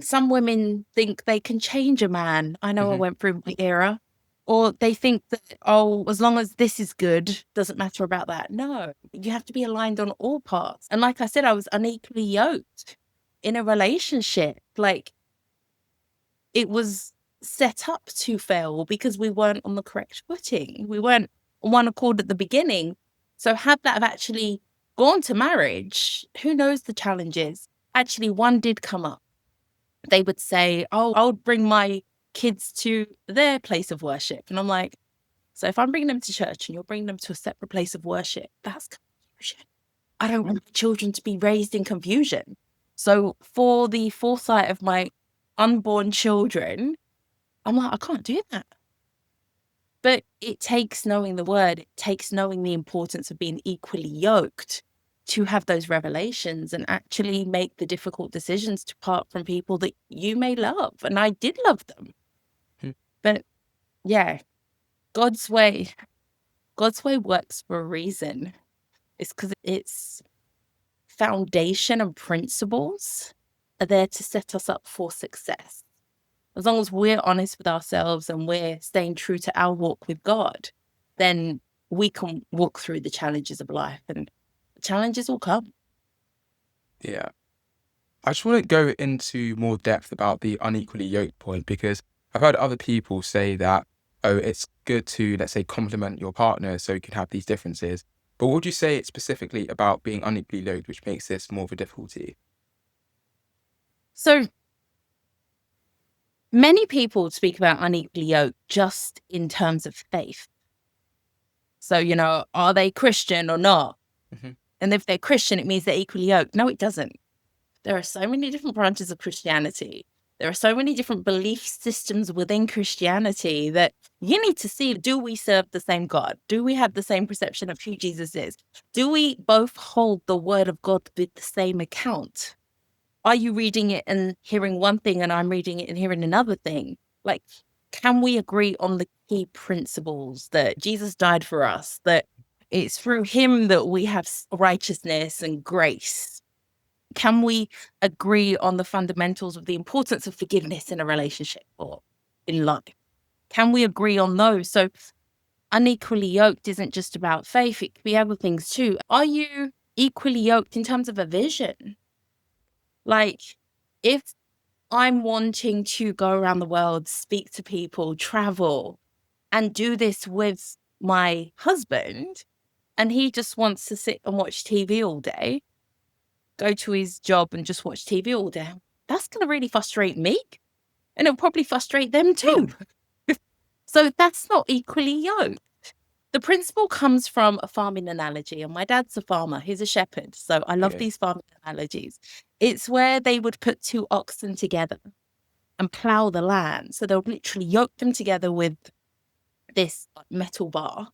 Some women think they can change a man. I know I Hmm. went through my era. Or they think that, oh, as long as this is good, doesn't matter about that. No, you have to be aligned on all parts. And like I said, I was unequally yoked in a relationship. Like, it was set up to fail because we weren't on the correct footing. We weren't on one accord at the beginning. So had that have actually gone to marriage, who knows the challenges? Actually, one did come up. They would say, oh, I'll bring my kids to their place of worship. And I'm like, so if I'm bringing them to church and you're bringing them to a separate place of worship, that's confusion. I don't want my children to be raised in confusion. So for the foresight of my unborn children, I'm like, I can't do that. But it takes knowing the word, it takes knowing the importance of being equally yoked to have those revelations and actually make the difficult decisions to part from people that you may love. And I did love them. But yeah, God's way, God's way works for a reason. It's because its foundation and principles are there to set us up for success. As long as we're honest with ourselves and we're staying true to our walk with God, then we can walk through the challenges of life and the challenges will come. Yeah. I just want to go into more depth about the unequally yoked point because I've heard other people say that, oh, it's good to, let's say, compliment your partner so you can have these differences. But what would you say it's specifically about being unequally yoked, which makes this more of a difficulty? So many people speak about unequally yoked just in terms of faith. So, are they Christian or not? Hmm. And if they're Christian, it means they're equally yoked. No, it doesn't. There are so many different branches of Christianity. There are so many different belief systems within Christianity that you need to see, do we serve the same God? Do we have the same perception of who Jesus is? Do we both hold the word of God with the same account? Are you reading it and hearing one thing and I'm reading it and hearing another thing? Like, can we agree on the key principles that Jesus died for us, that it's through him that we have righteousness and grace? Can we agree on the fundamentals of the importance of forgiveness in a relationship or in life? Can we agree on those? So unequally yoked isn't just about faith, it could be other things too. Are you equally yoked in terms of a vision? Like, if I'm wanting to go around the world, speak to people, travel, and do this with my husband, and he just wants to sit and watch TV all day, go to his job and just watch TV all day, that's going to really frustrate me. And it'll probably frustrate them too. So that's not equally yoked. The principle comes from a farming analogy, and my dad's a farmer. He's a shepherd. So I love Okay. these farming analogies. It's where they would put two oxen together and plow the land. So they'll literally yoke them together with this metal bar,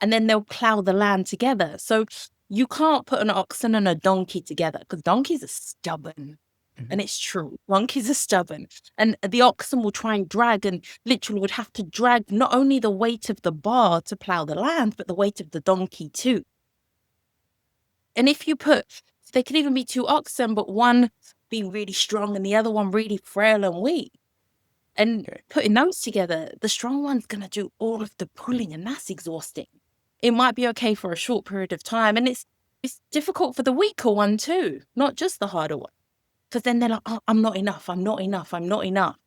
and then they'll plow the land together. So you can't put an oxen and a donkey together because donkeys are stubborn. Hmm. And it's true. Donkeys are stubborn. And the oxen will try and drag and literally would have to drag not only the weight of the bar to plow the land, but the weight of the donkey too. And if you put, they could even be two oxen, but one being really strong and the other one really frail and weak. And Okay. putting those together, the strong one's going to do all of the pulling, and that's exhausting. It might be okay for a short period of time. And it's difficult for the weaker one too, not just the harder one. Because then they're like, oh, I'm not enough, I'm not enough, I'm not enough.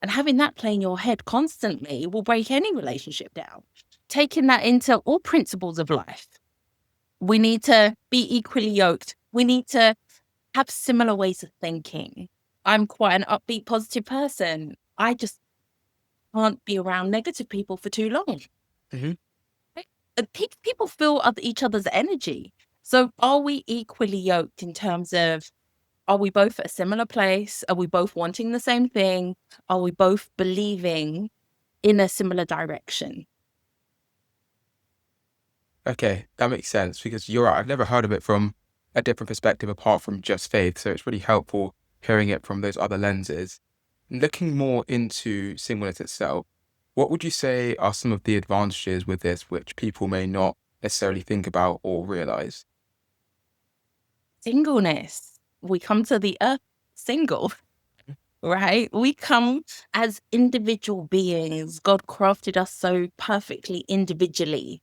And having that play in your head constantly will break any relationship down. Taking that into all principles of life. We need to be equally yoked. We need to have similar ways of thinking. I'm quite an upbeat, positive person. I just can't be around negative people for too long. Hmm. Right? People feel each other's energy. So are we equally yoked in terms of, are we both at a similar place? Are we both wanting the same thing? Are we both believing in a similar direction? Okay, that makes sense because you're right. I've never heard of it from a different perspective apart from just faith. So it's really helpful hearing it from those other lenses. Looking more into singleness itself, what would you say are some of the advantages with this which people may not necessarily think about or realize? Singleness. We come to the earth single. right? We come as individual beings. God crafted us so perfectly individually.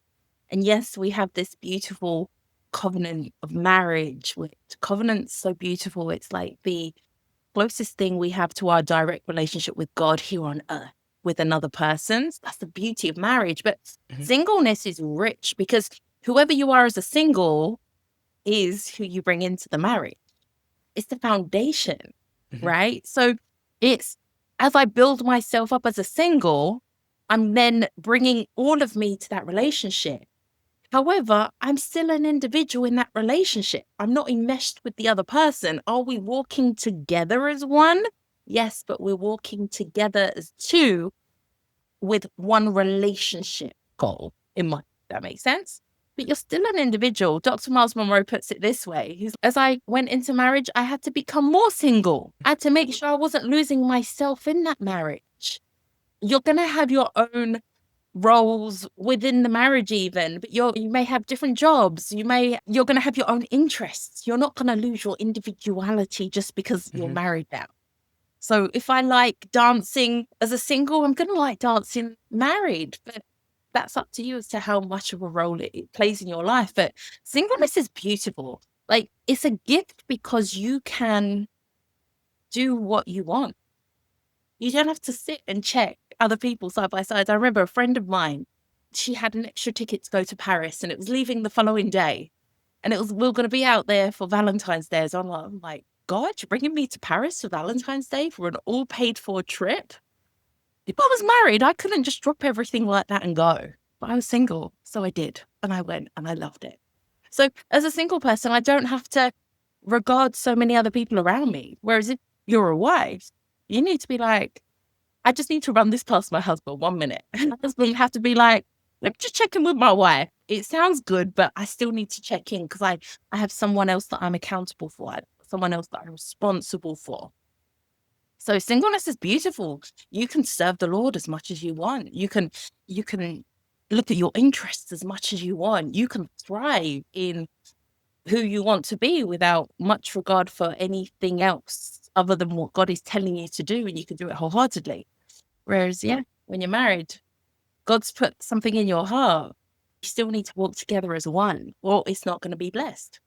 And yes, we have this beautiful covenant of marriage, which covenant's so beautiful. It's like the closest thing we have to our direct relationship with God here on earth with another person. That's the beauty of marriage. But Mhm, singleness is rich because whoever you are as a single is who you bring into the marriage. It's the foundation, mhm, right? So it's as I build myself up as a single, I'm then bringing all of me to that relationship. However, I'm still an individual in that relationship. I'm not enmeshed with the other person. Are we walking together as one? Yes, but we're walking together as two with one relationship goal in mind. That makes sense? But you're still an individual. Dr. Miles Monroe puts it this way. As I went into marriage, I had to become more single. I had to make sure I wasn't losing myself in that marriage. You're going to have your own roles within the marriage even, but you may have different jobs. You're going to have your own interests. You're not going to lose your individuality just because you're mhm. married now. So if I like dancing as a single, I'm going to like dancing married. But that's up to you as to how much of a role it plays in your life. But singleness is beautiful. Like it's a gift because you can do what you want. You don't have to sit and check other people side by side. I remember a friend of mine, she had an extra ticket to go to Paris and it was leaving the following day. And we were going to be out there for Valentine's Day. So I'm like, God, you're bringing me to Paris for Valentine's Day for an all paid for trip? If I was married, I couldn't just drop everything like that and go. But I was single. So I did. And I went and I loved it. So as a single person, I don't have to regard so many other people around me. Whereas if you're a wife, you need to be like, I just need to run this past my husband 1 minute. My husband have to be like, let me just check in with my wife. It sounds good, but I still need to check in because I have someone else that I'm accountable for, someone else that I'm responsible for. So singleness is beautiful. You can serve the Lord as much as you want. You can look at your interests as much as you want. You can thrive in who you want to be without much regard for anything else other than what God is telling you to do, and you can do it wholeheartedly. Whereas, yeah, when you're married, God's put something in your heart. You still need to walk together as one, or it's not going to be blessed.